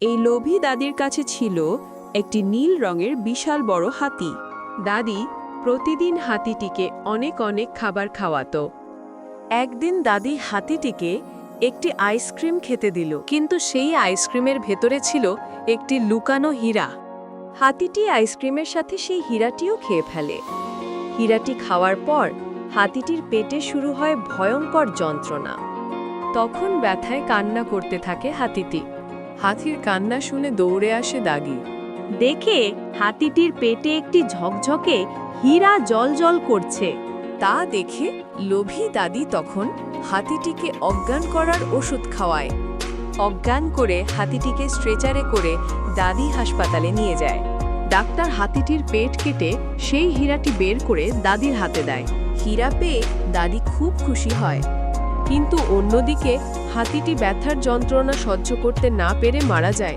এই লোভী দাদির কাছে ছিল একটি নীল রঙের বিশাল বড় হাতি। দাদি প্রতিদিন হাতিটিকে অনেক অনেক খাবার খাওয়াতো। একদিন দাদি হাতিটিকে একটি আইসক্রিম খেতে দিল, কিন্তু সেই আইসক্রিমের ভেতরে ছিল একটি লুকানো হীরা। হাতিটি আইসক্রিমের সাথে সেই হীরাটিও খেয়ে ফেলে। হীরাটি খাওয়ার পর হাতিটির পেটে শুরু হয় ভয়ঙ্কর যন্ত্রণা। তখন ব্যথায় কান্না করতে থাকে হাতিটি। হাতির কান্না শুনে দৌড়ে আসে দাগি। দেখে হাতিটির পেটে একটি ঝকঝকে হীরা জ্বলজ্বল করছে। তা দেখে লোভী দাদি তখন হাতিটিকে অজ্ঞান করার ওষুধ খাওয়ায়। অজ্ঞান করে হাতিটিকে স্ট্রেচারে করে দাদি হাসপাতালে নিয়ে যায়। ডাক্তার হাতিটির পেট কেটে সেই হীরাটি বের করে দাদির হাতে দেয়। হীরা পেয়ে দাদি খুব খুশি হয়। কিন্তু অন্যদিকে হাতিটি ব্যথার যন্ত্রণা সহ্য করতে না পেরে মারা যায়।